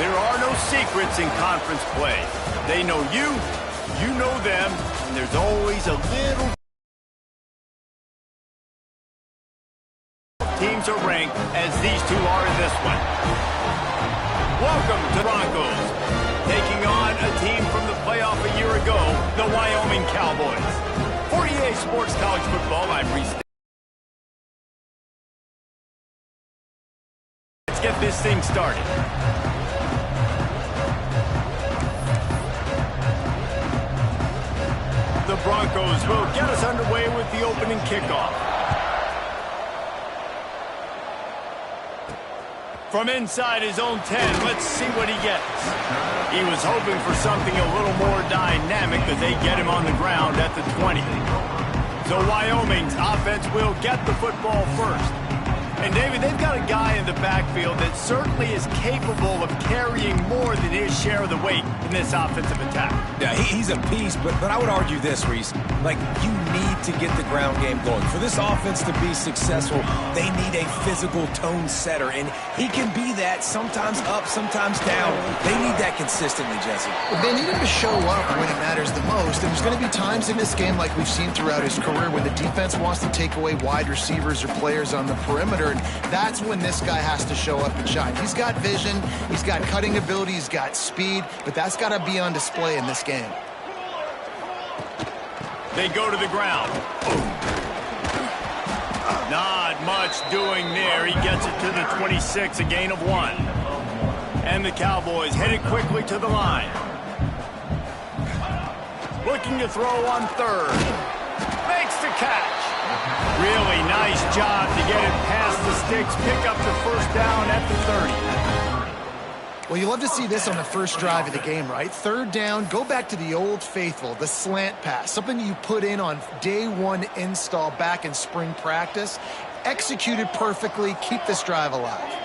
There are no secrets in conference play. They know you, you know them, and there's always a little... Teams are ranked as these two are in this one. Welcome to Broncos, taking on a team from the playoff a year ago, the Wyoming Cowboys. For EA Sports College Football, I'm Reese. Let's get this thing started. The Broncos will get us underway with the opening kickoff. From inside his own 10, let's see what he gets. He was hoping for something a little more dynamic as they get him on the ground at the 20. So Wyoming's offense will get the football first. And, David, they've got a guy in the backfield that certainly is capable of carrying more than his share of the weight in this offensive attack. Yeah, he's a beast, but I would argue this, Reese. Like, you need to get the ground game going. For this offense to be successful, they need a physical tone setter, and he can be that sometimes up, sometimes down. They need that consistently, Jesse. They need him to show up when it matters the most, and there's going to be times in this game like we've seen throughout his career when the defense wants to take away wide receivers or players on the perimeter. And that's when this guy has to show up and shine. He's got vision, he's got cutting ability, he's got speed, but that's got to be on display in this game. They go to the ground. Not much doing there. He gets it to the 26, a gain of 1. And the Cowboys headed quickly to the line. Looking to throw on third. Makes the catch. Really nice job to get it past the sticks, pick up the first down at the 30. Well, you love to see this on the first drive of the game, right? Third down, go back to the old faithful, the slant pass, something you put in on day one install back in spring practice. Executed perfectly, keep this drive alive.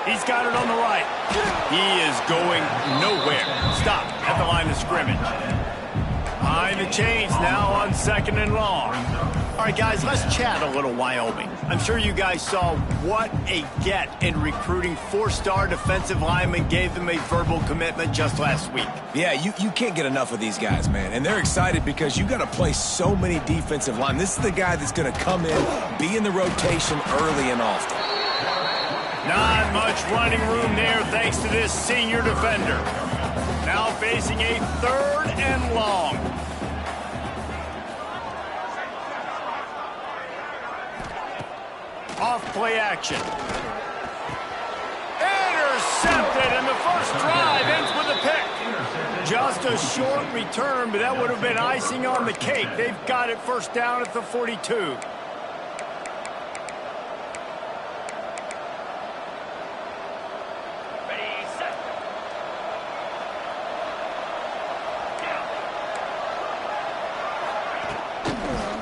He's got it on the right. He is going nowhere. Stop at the line of scrimmage. Behind the chains now on 2nd and long. All right, guys, let's chat a little Wyoming. I'm sure you guys saw what a get in recruiting 4-star defensive linemen gave them a verbal commitment just last week. Yeah, you can't get enough of these guys, man. And they're excited because you got to play so many defensive line. This is the guy that's going to come in, be in the rotation early and often. Not much running room there thanks to this senior defender. Now facing a 3rd and long. Off play action. Intercepted, and the first drive ends with a pick. Just a short return, but that would have been icing on the cake. They've got it first down at the 42.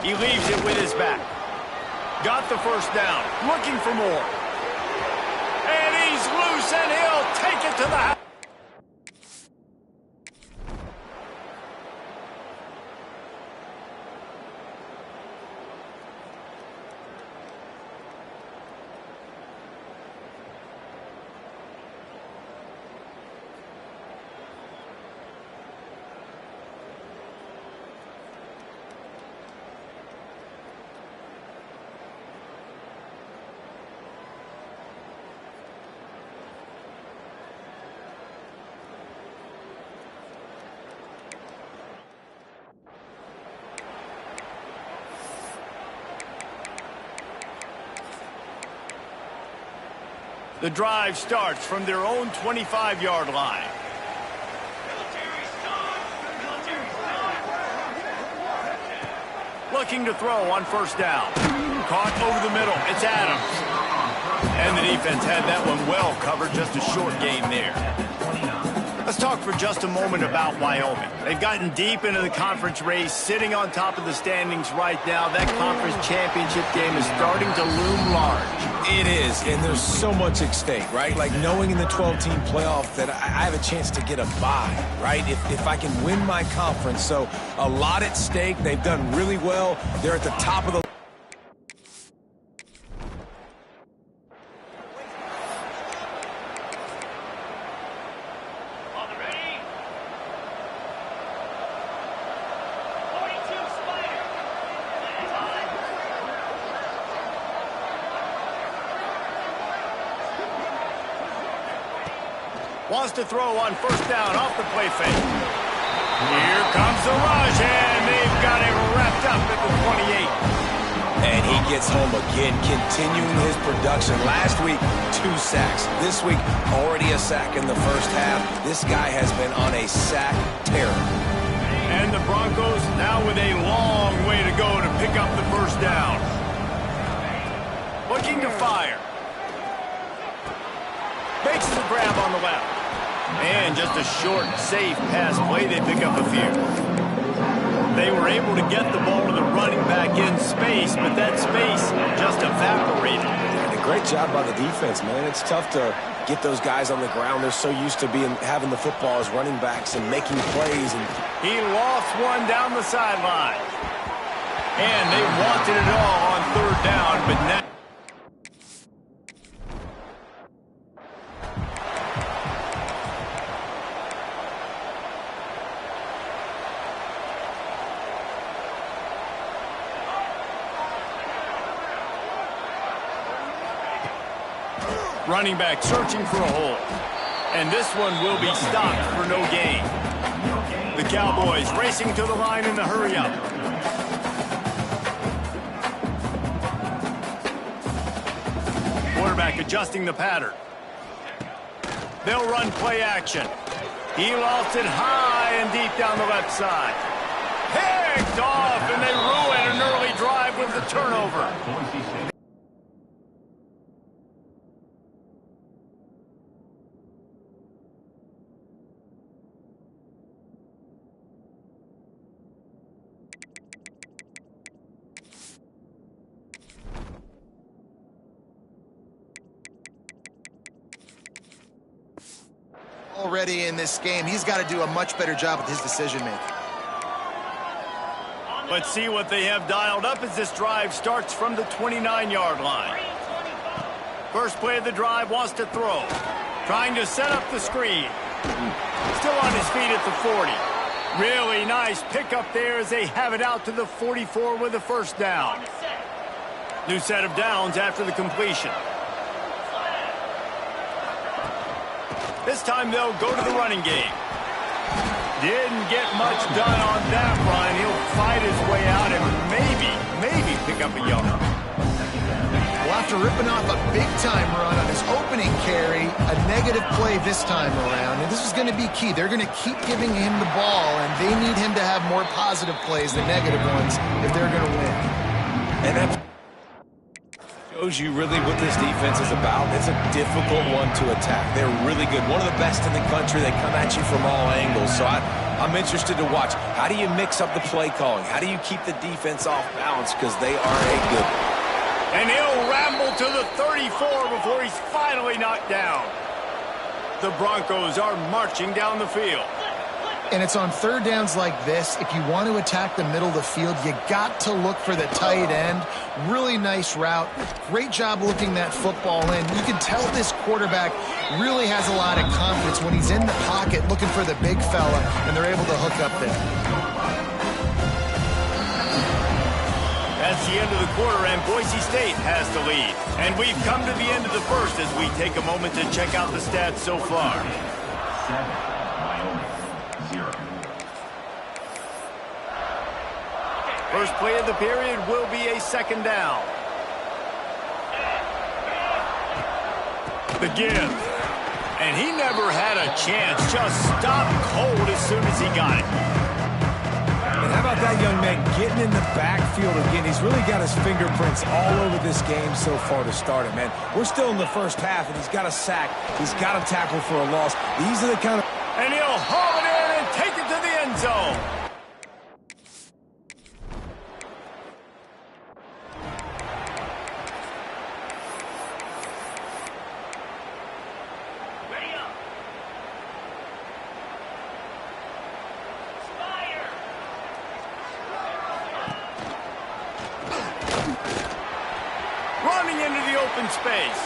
He leaves it with his back. Got the first down. Looking for more. And he's loose, and he'll take it to the house. The drive starts from their own 25-yard line. Looking to throw on first down. Caught over the middle. It's Adams. And the defense had that one well covered. Just a short gain there. Let's talk for just a moment about Wyoming. They've gotten deep into the conference race, sitting on top of the standings right now. That conference championship game is starting to loom large. It is, and there's so much at stake, right? Like knowing in the 12-team playoff that I have a chance to get a bye, right? If I can win my conference. So a lot at stake. They've done really well. They're at the top of the... Wants to throw on first down off the play fake. Here comes the rush, and they've got him wrapped up at the 28. And he gets home again, continuing his production. Last week, 2 sacks. This week, already a sack in the first half. This guy has been on a sack tear. And the Broncos now with a long way to go to pick up the first down. Looking to fire. Makes the grab on the left. And just a short, safe pass play. They pick up a few. They were able to get the ball to the running back in space, but that space just evaporated. And a great job by the defense, man. It's tough to get those guys on the ground. They're so used to having the football as running backs and making plays. And he lost one down the sideline. And they wanted it all on third down, but now... Running back searching for a hole. And this one will be stopped for no gain. The Cowboys racing to the line in the hurry-up. Quarterback adjusting the pattern. They'll run play action. He lost it high and deep down the left side. Picked off, and they ruin an early drive with the turnover. Already in this game, he's got to do a much better job with his decision-making. Let's see what they have dialed up as this drive starts from the 29-yard line. First play of the drive, wants to throw. Trying to set up the screen. Still on his feet at the 40. Really nice pickup there as they have it out to the 44 with a first down. New set of downs after the completion. This time they'll go to the running game. Didn't get much done on that run. He'll fight his way out and maybe pick up a yard. Well, after ripping off a big-time run on his opening carry, a negative play this time around, and this is going to be key. They're going to keep giving him the ball, and they need him to have more positive plays than negative ones if they're going to win. And that shows you really what this defense is about. It's a difficult one to attack. They're really good. One of the best in the country. They come at you from all angles. So I'm interested to watch. How do you mix up the play calling? How do you keep the defense off balance? Because they are a good one. And he'll ramble to the 34 before he's finally knocked down. The Broncos are marching down the field. And it's on third downs like this. If you want to attack the middle of the field, you got to look for the tight end. Really nice route. Great job looking that football in. You can tell this quarterback really has a lot of confidence when he's in the pocket looking for the big fella, and they're able to hook up there. That's the end of the quarter, and Boise State has the lead. And we've come to the end of the first as we take a moment to check out the stats so far. 7, Wyoming, 0. First play of the period will be a second down. The give. And he never had a chance. Just stopped cold as soon as he got it. And how about that young man getting in the backfield again? He's really got his fingerprints all over this game so far to start it, man. We're still in the first half, and he's got a sack. He's got a tackle for a loss. These are the kind of... And he'll haul it in and take it to the end zone. Running into the open space.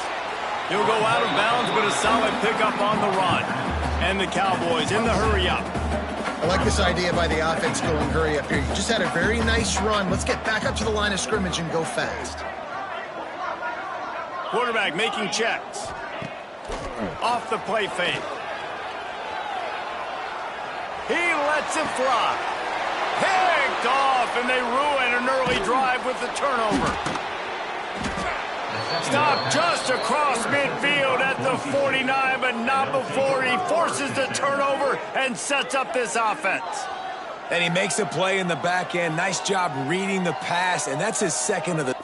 He'll go out of bounds, but a solid pickup on the run. And the Cowboys in the hurry-up. I like this idea by the offense going hurry-up here. You just had a very nice run. Let's get back up to the line of scrimmage and go fast. Quarterback making checks. Off the play fake. He lets it fly. Picked off, and they ruin an early drive with the turnover. Stop just across midfield at the 49, but not before he forces the turnover and sets up this offense. And he makes a play in the back end. Nice job reading the pass, and that's his second of the...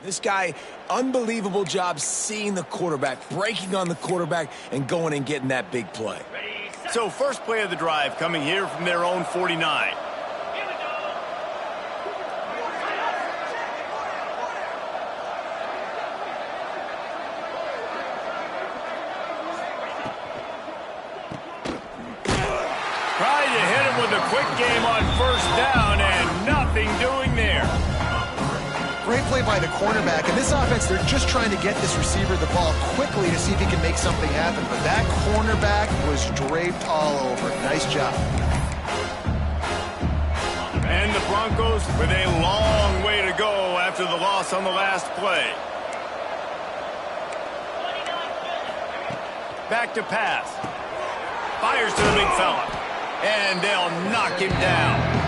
This guy, unbelievable job seeing the quarterback, breaking on the quarterback, and going and getting that big play. So first play of the drive coming here from their own 49. Tried to hit him with a quick game on first down, and nothing doing there. Great play by the cornerback. In this offense, they're just trying to get this receiver the ball quickly to see if he can make something happen. But that cornerback was draped all over. Nice job. And the Broncos with a long way to go after the loss on the last play. Back to pass. Fires to the big fella. And they'll knock him down.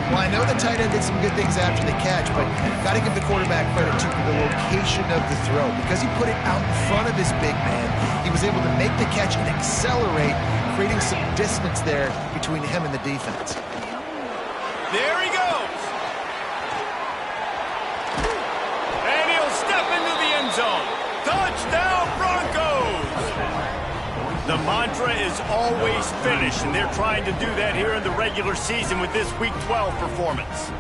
Well, I know the tight end did some good things after the catch, but got to give the quarterback credit to the location of the throw. Because he put it out in front of his big man, he was able to make the catch and accelerate, creating some distance there between him and the defense. There he goes. And he'll step into the end zone. Touchdown, Broncos! The mantra is always finish, and they're trying to do that here in the regular season with this Week 12 performance.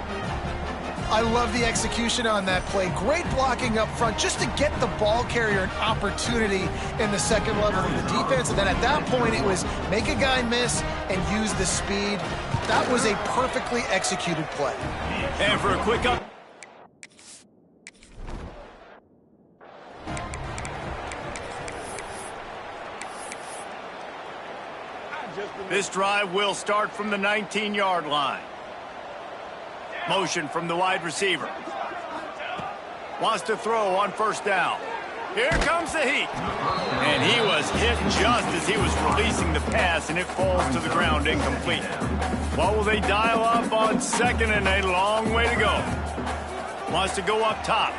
I love the execution on that play. Great blocking up front just to get the ball carrier an opportunity in the second level of the defense. And then at that point, it was make a guy miss and use the speed. That was a perfectly executed play. And for a quick up. This drive will start from the 19-yard line. Motion from the wide receiver. Wants to throw on first down. Here comes the heat. And he was hit just as he was releasing the pass, and it falls to the ground incomplete. What will they dial up on second and a long way to go? Wants to go up top.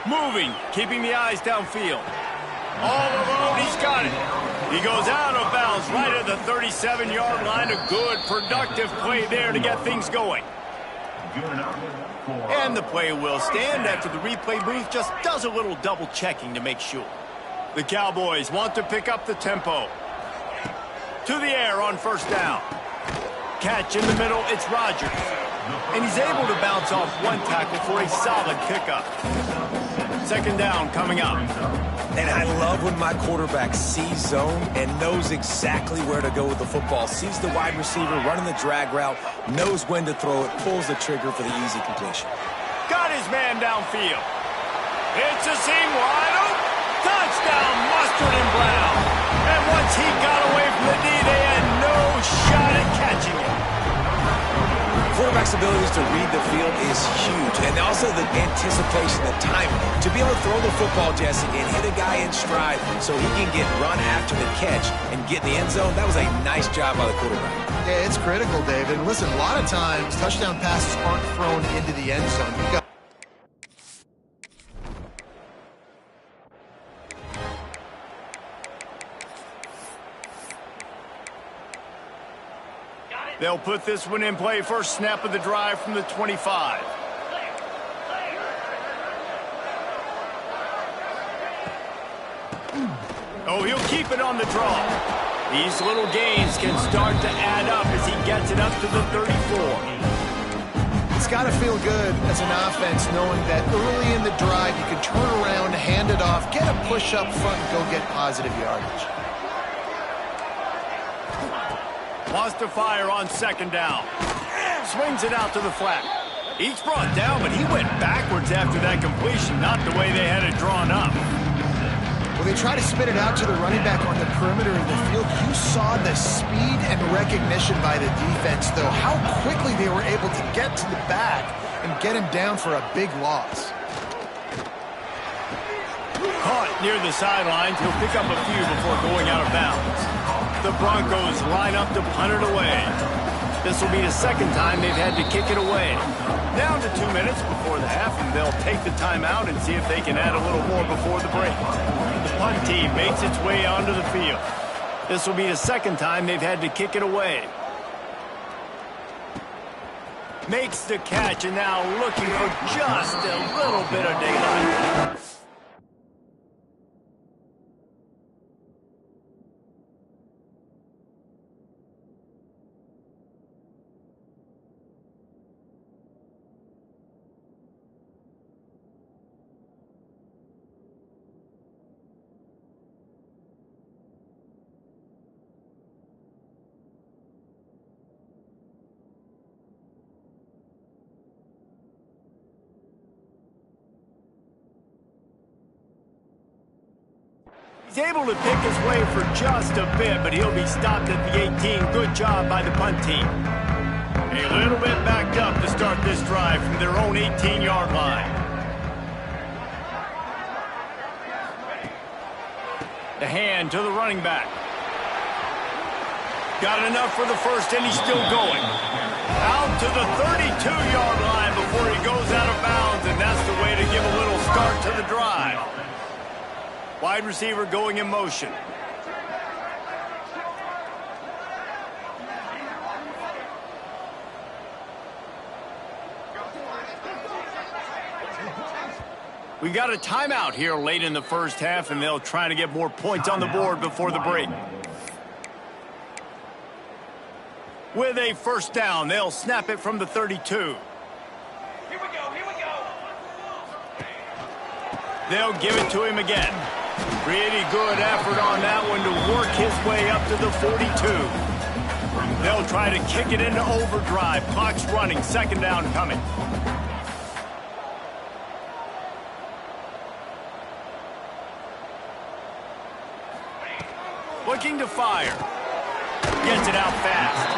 Moving, keeping the eyes downfield. All alone, he's got it. He goes out of bounds right at the 37-yard line. A good, productive play there to get things going. And the play will stand after the replay booth just does a little double checking to make sure. The Cowboys want to pick up the tempo. To the air on first down. Catch in the middle, it's Rodgers. And he's able to bounce off one tackle for a solid pickup. Second down coming up. And I love when my quarterback sees zone and knows exactly where to go with the football. Sees the wide receiver running the drag route, knows when to throw it, pulls the trigger for the easy completion. Got his man downfield. It's a seam wide open. Touchdown, Mustard and Brown. And once he got away from the D, they had no shot at catching it. Quarterback's abilities to read the field is huge, and also the anticipation, the timing. To be able to throw the football, Jesse, and hit a guy in stride so he can get run after the catch and get in the end zone, that was a nice job by the quarterback. Yeah, it's critical, David. Listen, a lot of times, touchdown passes aren't thrown into the end zone. You've got They'll put this one in play. First snap of the drive from the 25. Oh, he'll keep it on the draw. These little gains can start to add up as he gets it up to the 34. It's got to feel good as an offense knowing that early in the drive you can turn around, hand it off, get a push up front, and go get positive yardage. Wants to fire on second down. Swings it out to the flat. He's brought down, but he went backwards after that completion, not the way they had it drawn up. Well, they try to spit it out to the running back on the perimeter of the field. You saw the speed and recognition by the defense, though. How quickly they were able to get to the back and get him down for a big loss. Caught near the sidelines. He'll pick up a few before going out of bounds. The Broncos line up to punt it away. This will be the second time they've had to kick it away. Down to 2 minutes before the half, and they'll take the timeout and see if they can add a little more before the break. The punt team makes its way onto the field. This will be the second time they've had to kick it away. Makes the catch, and now looking for just a little bit of daylight. He's able to pick his way for just a bit, but he'll be stopped at the 18. Good job by the punt team. A little bit backed up to start this drive from their own 18-yard line. The hand to the running back. Got enough for the first, and he's still going. Out to the 32-yard line before he goes out of bounds, and that's the way to give a little start to the drive. Wide receiver going in motion. We got a timeout here late in the first half, and they'll try to get more points on the board before the break. With a first down, they'll snap it from the 32. Here we go. They'll give it to him again. Pretty good effort on that one to work his way up to the 42. They'll try to kick it into overdrive. Clock's running. Second down coming. Looking to fire. Gets it out fast.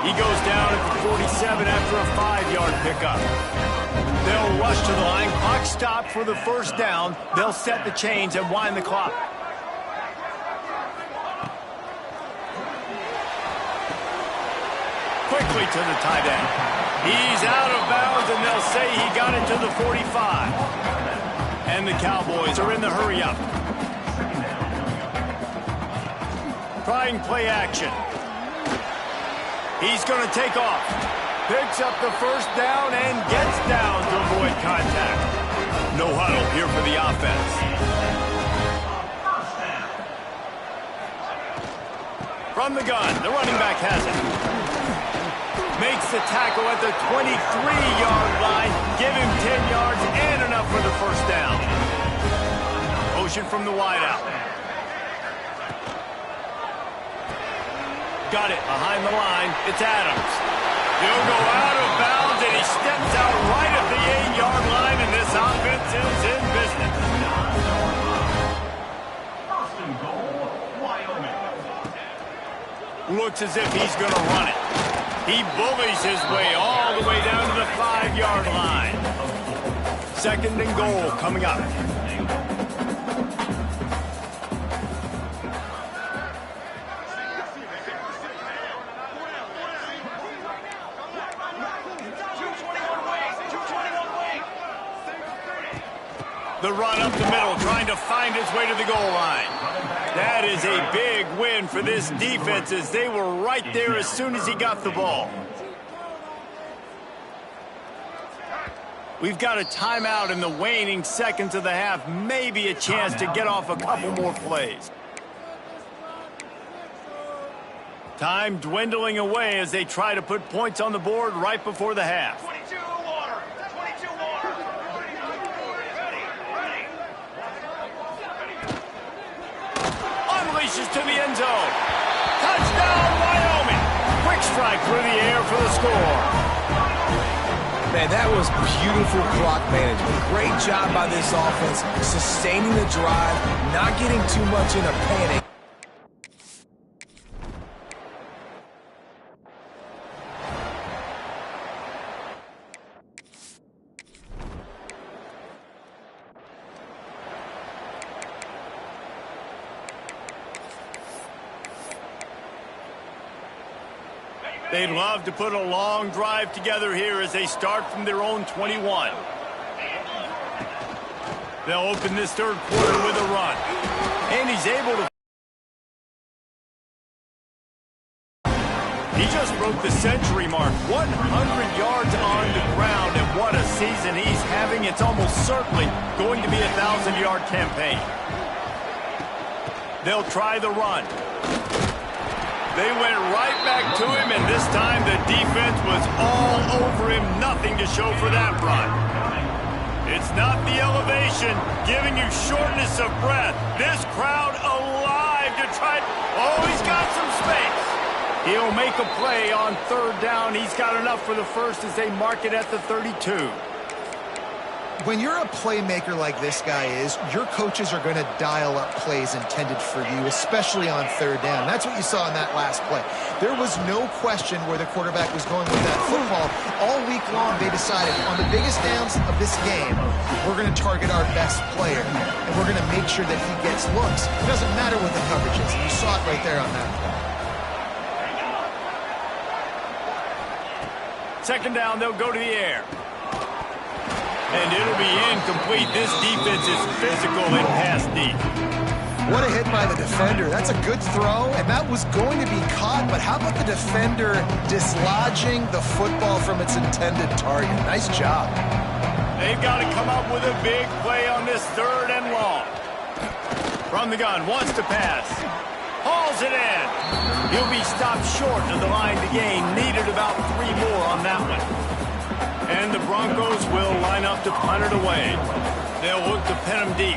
He goes down at the 47 after a 5-yard pickup. They'll rush to the line. Clock stopped for the first down. They'll set the chains and wind the clock. Quickly to the tight end. He's out of bounds, and they'll say he got it to the 45. And the Cowboys are in the hurry up. Trying play action. He's going to take off. Picks up the first down and gets down to avoid contact. No huddle here for the offense. From the gun, the running back has it. Makes the tackle at the 23-yard line. Give him 10 yards and enough for the first down. Motion from the wideout. Got it behind the line. It's Adams. He'll go out of bounds, and he steps out right at the 8-yard line, and this offense is in business. First and goal, Wyoming. Looks as if he's going to run it. He bullies his way all the way down to the 5-yard line. Second and goal coming up. The run up the middle, trying to find his way to the goal line. That is a big win for this defense, as they were right there as soon as he got the ball. We've got a timeout in the waning seconds of the half. Maybe a chance to get off a couple more plays. Time dwindling away as they try to put points on the board right before the half. Unleashes to the end zone. Touchdown, Wyoming. Quick strike through the air for the score. Man, that was beautiful clock management. Great job by this offense, sustaining the drive, not getting too much in a panic. They'd love to put a long drive together here as they start from their own 21. They'll open this third quarter with a run. And he's able to... He just broke the century mark. 100 yards on the ground, and what a season he's having. It's almost certainly going to be a 1,000-yard campaign. They'll try the run. They went right back to him, and this time the defense was all over him. Nothing to show for that run. It's not the elevation giving you shortness of breath. This crowd alive to try... Oh, he's got some space. He'll make a play on third down. He's got enough for the first as they mark it at the 32. When you're a playmaker like this guy is, your coaches are going to dial up plays intended for you, especially on third down. That's what you saw in that last play. There was no question where the quarterback was going with that football. All week long, they decided on the biggest downs of this game, we're going to target our best player, and we're going to make sure that he gets looks. It doesn't matter what the coverage is. You saw it right there on that play. Second down, they'll go to the air. And it'll be incomplete. This defense is physical and pass deep. What a hit by the defender. That's a good throw, and that was going to be caught, but how about the defender dislodging the football from its intended target? Nice job. They've got to come up with a big play on this third and long. From the gun, wants to pass. Hauls it in. He'll be stopped short of the line to gain. Needed about 3 more on that one. And the Broncos will line up to punt it away. They'll look to pin him deep.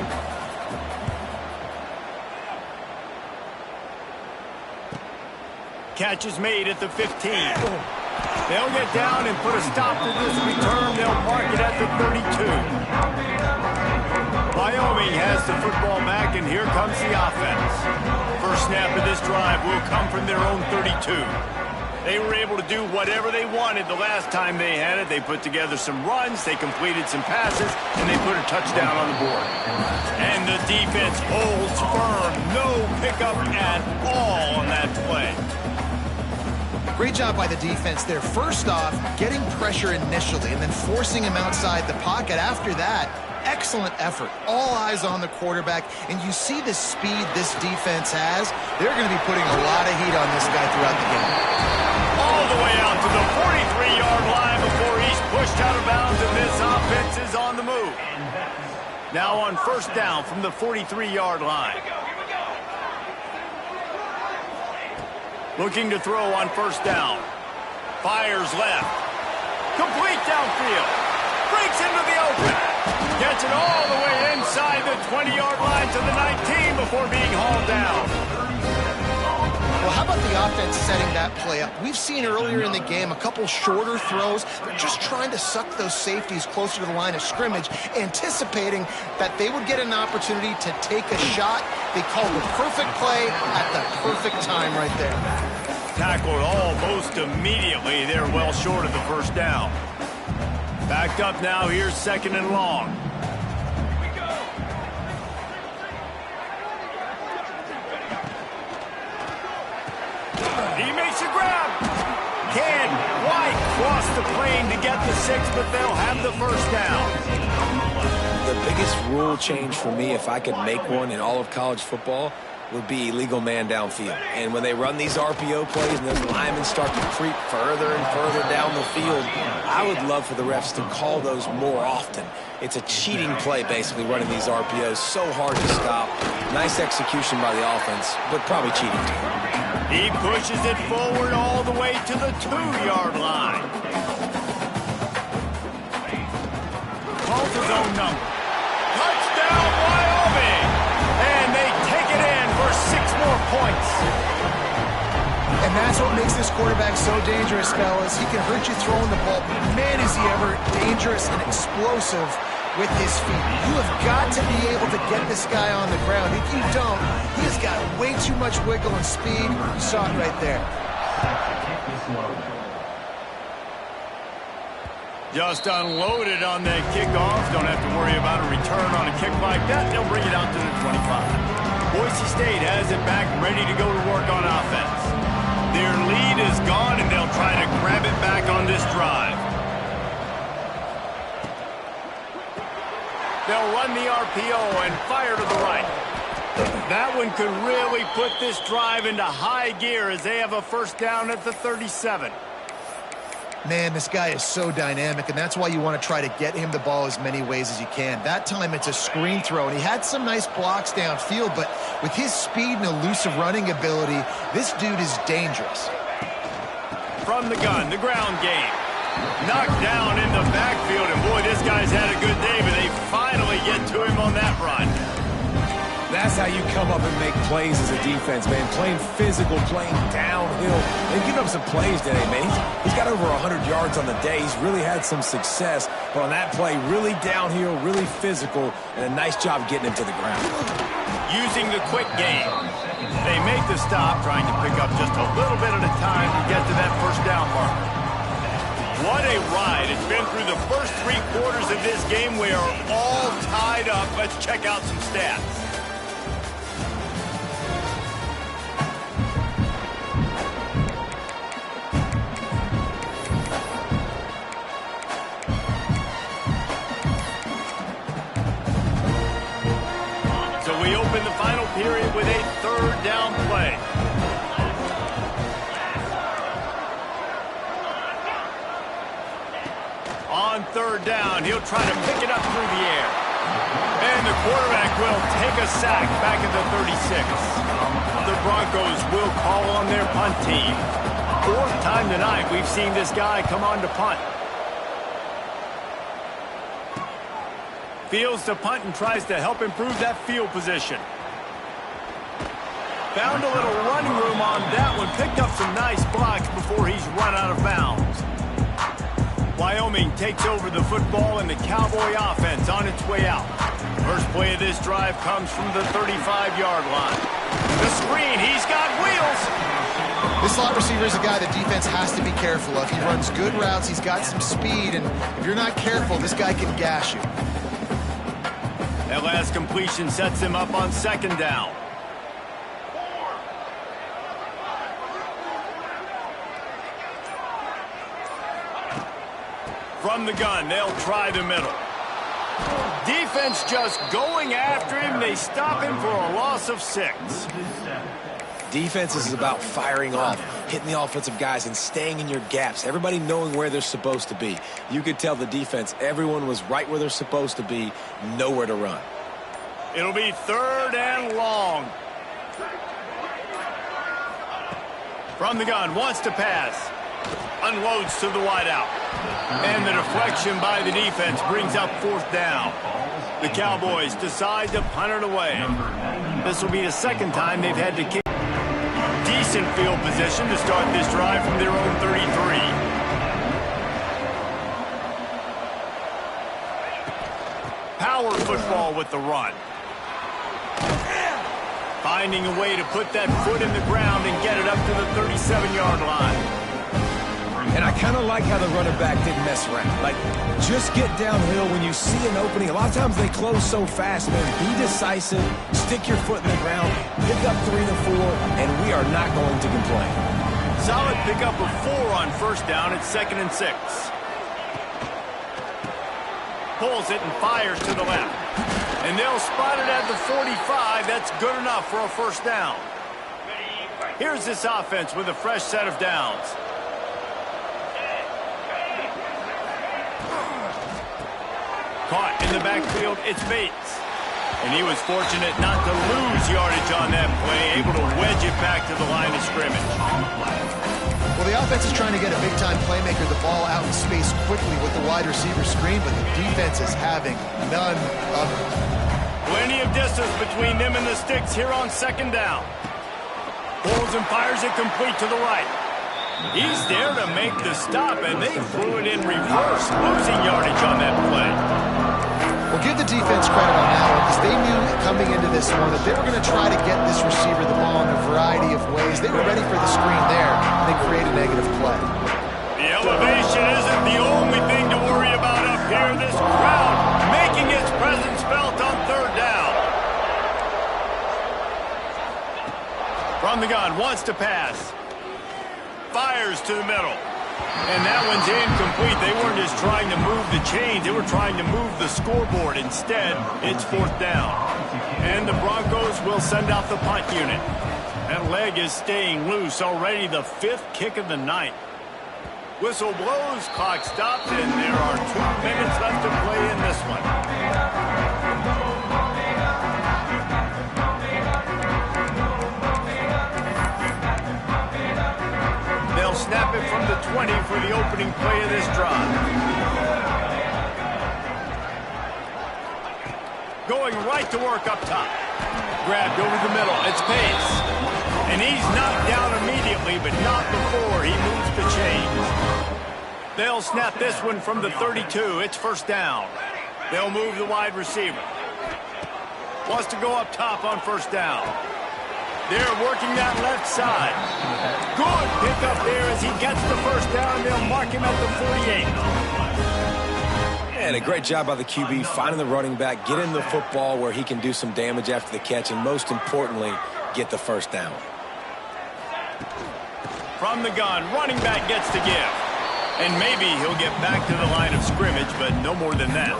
Catch is made at the 15. They'll get down and put a stop to this return. They'll mark it at the 32. Wyoming has the football back, and here comes the offense. First snap of this drive will come from their own 32. They were able to do whatever they wanted the last time they had it. They put together some runs, they completed some passes, and they put a touchdown on the board. And the defense holds firm. No pickup at all on that play. Great job by the defense there. First off, getting pressure initially and then forcing him outside the pocket. After that, excellent effort. All eyes on the quarterback, and you see the speed this defense has. They're going to be putting a lot of heat on this guy throughout the game. All the way out to the 43-yard line before he's pushed out of bounds, and this offense is on the move. Now on first down from the 43-yard line. Looking to throw on first down. Fires left. Complete downfield. Breaks into the open. Gets it all the way inside the 20-yard line to the 19 before being hauled down. Well, how about the offense setting that play up? We've seen earlier in the game a couple shorter throws. They're just trying to suck those safeties closer to the line of scrimmage, anticipating that they would get an opportunity to take a shot. They called the perfect play at the perfect time right there. Tackled almost immediately. They're well short of the first down. Backed up now. Here's second and long. He makes a grab. Can White cross the plane to get the 6, but they'll have the first down. The biggest rule change for me, if I could make one in all of college football, would be illegal man downfield. And when they run these RPO plays and those linemen start to creep further and further down the field, I would love for the refs to call those more often. It's a cheating play, basically, running these RPOs. So hard to stop. Nice execution by the offense, but probably cheating too. He pushes it forward all the way to the 2-yard line. Calls his own number. Touchdown, Wyoming! And they take it in for 6 more points. And that's what makes this quarterback so dangerous, fellas. He can hurt you throwing the ball, but man, is he ever dangerous and explosive with his feet. You have got to be able to get this guy on the ground. If you don't, he's got way too much wiggle and speed. You saw it right there. Just unloaded on that kickoff. Don't have to worry about a return on a kick like that. They'll bring it out to the 25. Boise State has it back, ready to go to work on offense. Their lead is gone, and they'll try to grab it back on this drive. They'll run the RPO and fire to the right. That one could really put this drive into high gear as they have a first down at the 37. Man, this guy is so dynamic, and that's why you want to try to get him the ball as many ways as you can. That time, it's a screen throw, and he had some nice blocks downfield, but with his speed and elusive running ability, this dude is dangerous. From the gun, the ground game. Knocked down in the backfield, and boy, this guy's had a good day, but they finally get to him on that run. That's how you come up and make plays as a defense, man. Playing physical, playing downhill. They've given up some plays today, man. He's got over 100 yards on the day. He's really had some success. But on that play, really downhill, really physical, and a nice job getting him to the ground. Using the quick game. They make the stop, trying to pick up just a little bit at a time to get to that first down marker. What a ride. It's been through the first 3 quarters of this game. We are all tied up. Let's check out some stats. We open the final period with a third down play. On third down, he'll try to pick it up through the air. And the quarterback will take a sack back at the 36. The Broncos will call on their punt team. 4th time tonight we've seen this guy come on to punt. Fields to punt and tries to help improve that field position. Found a little running room on that one. Picked up some nice blocks before he's run out of bounds. Wyoming takes over the football and the Cowboy offense on its way out. First play of this drive comes from the 35-yard line. The screen, he's got wheels. This slot receiver is a guy the defense has to be careful of. He runs good routes, he's got some speed, and if you're not careful, this guy can gash you. That last completion sets him up on second down. From the gun, they'll try the middle. Defense just going after him. They stop him for a loss of 6. Defense is about firing off, hitting the offensive guys, and staying in your gaps. Everybody knowing where they're supposed to be. You could tell the defense, everyone was right where they're supposed to be, nowhere to run. It'll be third and long. From the gun, wants to pass. Unloads to the wideout. And the deflection by the defense brings up 4th down. The Cowboys decide to punt it away. This will be the 2nd time they've had to kick. Decent field position to start this drive from their own 33. Power football with the run. Finding a way to put that foot in the ground and get it up to the 37-yard line. And I kind of like how the running back didn't mess around. Like, just get downhill when you see an opening. A lot of times they close so fast, man. Be decisive, stick your foot in the ground, pick up 3 to 4, and we are not going to complain. Solid pickup of 4 on first down at 2nd and 6. Pulls it and fires to the left. And they'll spot it at the 45. That's good enough for a first down. Here's this offense with a fresh set of downs. Caught in the backfield, it's Bates. And he was fortunate not to lose yardage on that play, able to wedge it back to the line of scrimmage. Well, the offense is trying to get a big-time playmaker the ball out in space quickly with the wide receiver screen, but the defense is having none of it. Plenty of distance between them and the sticks here on 2nd down. Pulls and fires it complete to the right. He's there to make the stop, and they threw it in reverse, losing yardage on that play. Well, give the defense credit on that one, because they knew coming into this one that they were going to try to get this receiver the ball in a variety of ways. They were ready for the screen there, and they create a negative play. The elevation isn't the only thing to worry about up here. This crowd making its presence felt on 3rd down. From the gun, wants to pass. fires to the middle. And that one's incomplete. They weren't just trying to move the chains. They were trying to move the scoreboard. Instead, it's 4th down. And the Broncos will send out the punt unit. That leg is staying loose. Already the 5th kick of the night. Whistle blows, clock stops, and there are 2 minutes left to play in this one. They'll snap it from the 20 for the opening play of this drive. Going right to work up top. Grabbed over the middle. It's Pace. And he's knocked down immediately, but not before he moves the chains. They'll snap this one from the 32. It's 1st down. They'll move the wide receiver. Wants to go up top on 1st down. They're working that left side. Good pickup there as he gets the 1st down. They'll mark him at the 48. And a great job by the QB finding the running back, getting the football where he can do some damage after the catch, and most importantly, get the 1st down. From the gun, running back gets to give. And maybe he'll get back to the line of scrimmage, but no more than that.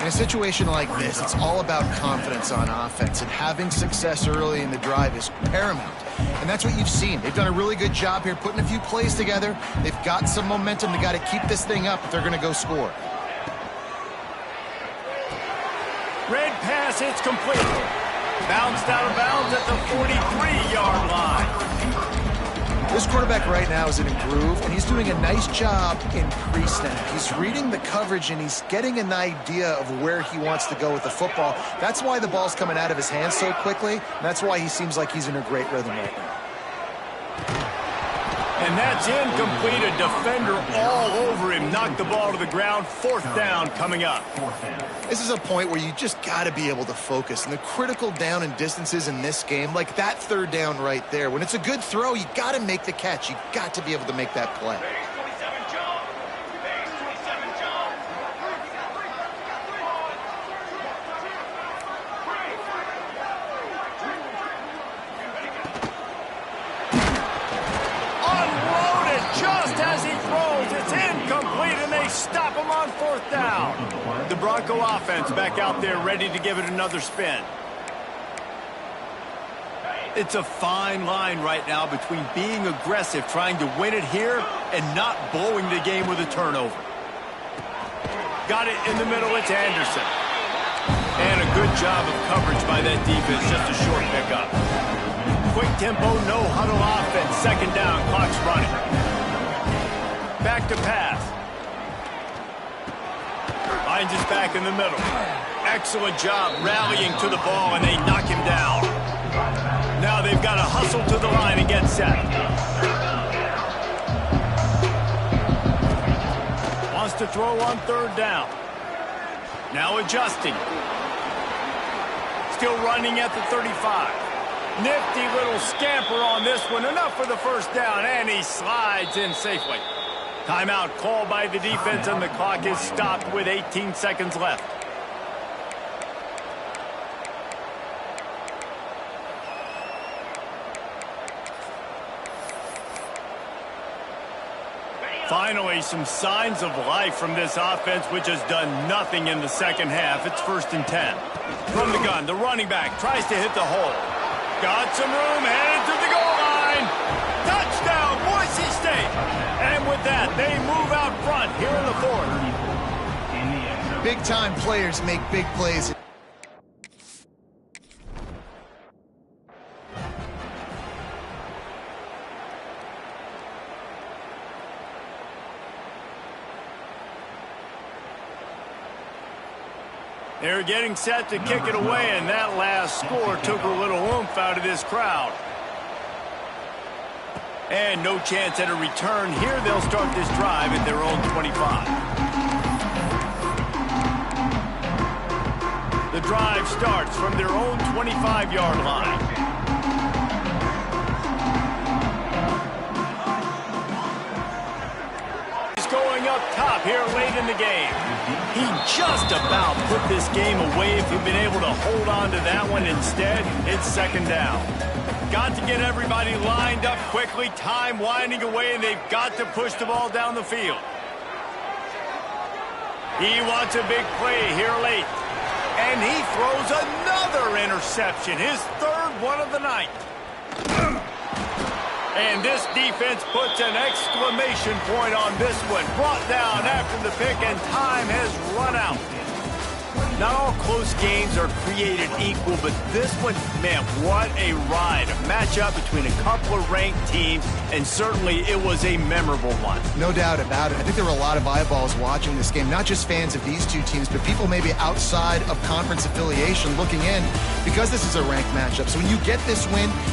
In a situation like this, it's all about confidence on offense, and having success early in the drive is paramount. And that's what you've seen. They've done a really good job here putting a few plays together. They've got some momentum. They got to keep this thing up if they're going to go score. Red pass, it's complete. Bounced out of bounds at the 43-yard line. This quarterback right now is in a groove, and he's doing a nice job in pre-snap. He's reading the coverage, and he's getting an idea of where he wants to go with the football. That's why the ball's coming out of his hands so quickly, and that's why he seems like he's in a great rhythm right now. And that's incomplete. A defender all over him. Knocked the ball to the ground. 4th down coming up. This is a point where you just got to be able to focus. And the critical down and distances in this game, like that 3rd down right there, when it's a good throw, you got to make the catch. You got to be able to make that play. Stop him on 4th down. The Bronco offense back out there ready to give it another spin. It's a fine line right now between being aggressive, trying to win it here, and not blowing the game with a turnover. Got it in the middle. It's Anderson. And a good job of coverage by that defense. Just a short pickup. Quick tempo, no huddle offense. 2nd down, clock's running. Back to pass. Finds his back in the middle. Excellent job rallying to the ball, and they knock him down. Now they've got to hustle to the line and get set. Wants to throw on 3rd down. Now adjusting. Still running at the 35. Nifty little scamper on this one. Enough for the 1st down, and he slides in safely. Timeout called by the defense, and the clock is stopped with 18 seconds left. Finally, some signs of life from this offense, which has done nothing in the 2nd half. It's 1st and 10. From the gun, the running back tries to hit the hole. Got some room, headed to the goal line. Touchdown, Boise State. And with that, they move out front here in the 4th. Big-time players make big plays. They're getting set to kick it away, and that last score took a little oomph out of this crowd. And no chance at a return here. They'll start this drive at their own 25. The drive starts from their own 25-yard line. He's going up top here late in the game. He just about put this game away if he'd been able to hold on to that one. Instead, it's 2nd down. got to get everybody lined up quickly, time winding away, and they've got to push the ball down the field. He wants a big play here late. And he throws another interception, his third one of the night. And this defense puts an exclamation point on this one. Brought down after the pick, and time has run out. Not all close games are created equal, but this one, man, what a ride. A matchup between a couple of ranked teams, and certainly it was a memorable one. No doubt about it. I think there were a lot of eyeballs watching this game, not just fans of these two teams, but people maybe outside of conference affiliation looking in because this is a ranked matchup. So when you get this win,